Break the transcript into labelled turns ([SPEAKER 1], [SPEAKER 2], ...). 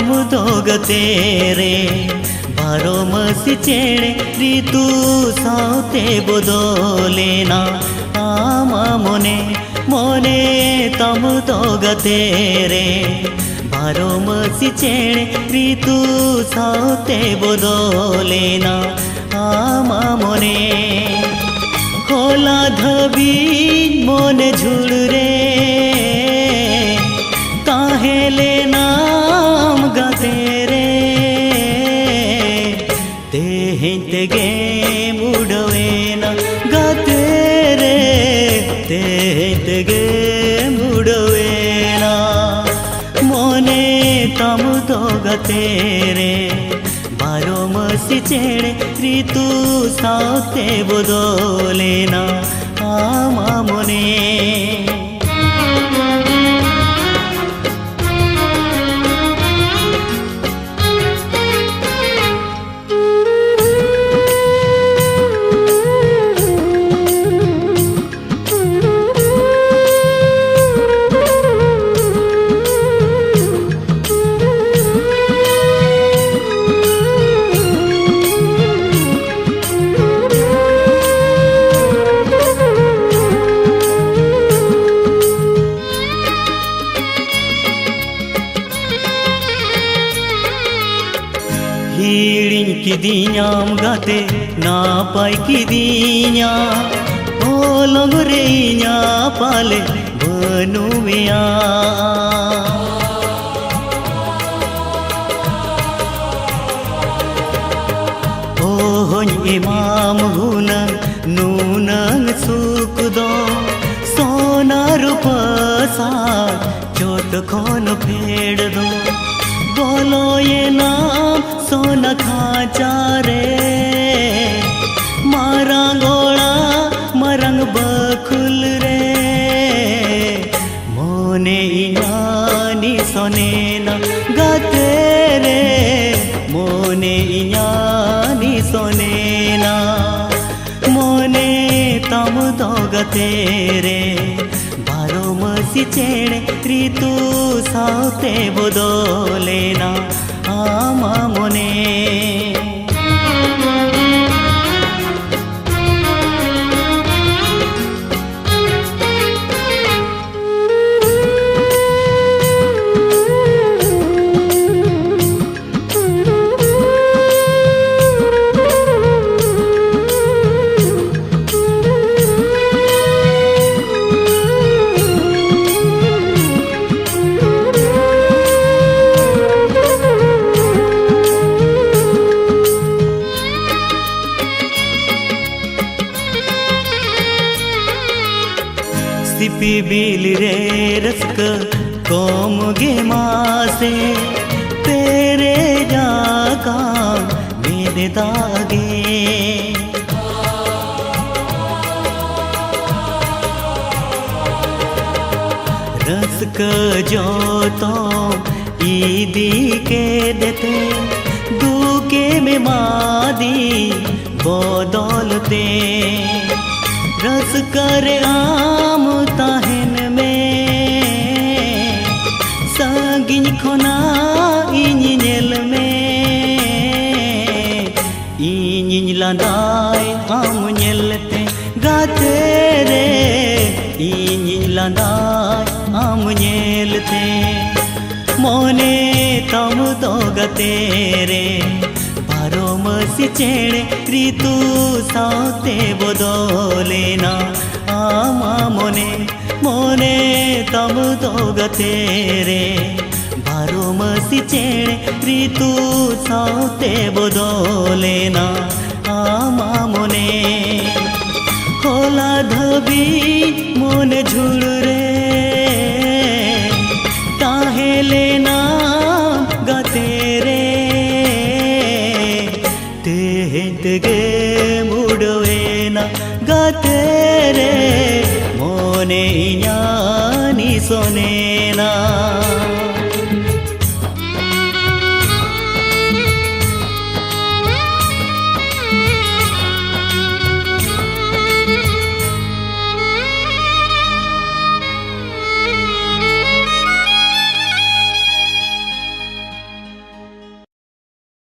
[SPEAKER 1] तम तो गतेरे बारो मसी चेड़े ऋतु साउते बदलेना आमा मोने मोने तम तो गतेरे बारो मसी चेड़े ऋतु साउते बदलेना आमा मोने खोला धबी मोने झुड़रे काहेले नाम गतेरे तेगे मुड़वेना गतेरे तेगे मुड़वेना मोने तम तो गतेरे बारो मसी चेड़े ऋतु साउते बदलेना आमा मोने हिड़िन किदियाम गाते नापाय किदिया ओलंग रेया पाले बनुमिया ओहन इमाम हुनंग नूनंग सुख दो सोना रूपा सा चोट खोन फेड़ दो बोलो ये नाम सोना खाचा रे मारा गोड़ा मरंग बखुल रे मोने इयानी सोने ना गाते रे मोने इयानी सोने ना मोने तम तो गते रे बारो मसी चेड़े ऋतु साउते बदलेना आमा मोने सिपी बिल रे रस्क कोम गे मासे तेरे जाका मेरे दागे रस्क जो तो ईदी के देते दूके में मादी बदलते रस कर आम ताहन में सागिन खोना इन नेल में इन लांदाय आम नेलते गाते रे इन लांदाय आम नेलते मोने तम तो गते रे बारो मसी चेड़े ऋतु साउते बदलेना आमा मोने मोने तम तो गतेरे बारो मसी चेड़े ऋतु साउते बदलेना आमा मोने होला धबी मोने झुड़रे ताहेले ना गतेरे तेगे मुड़वेना गतेरे मोने इयानी सोनेना।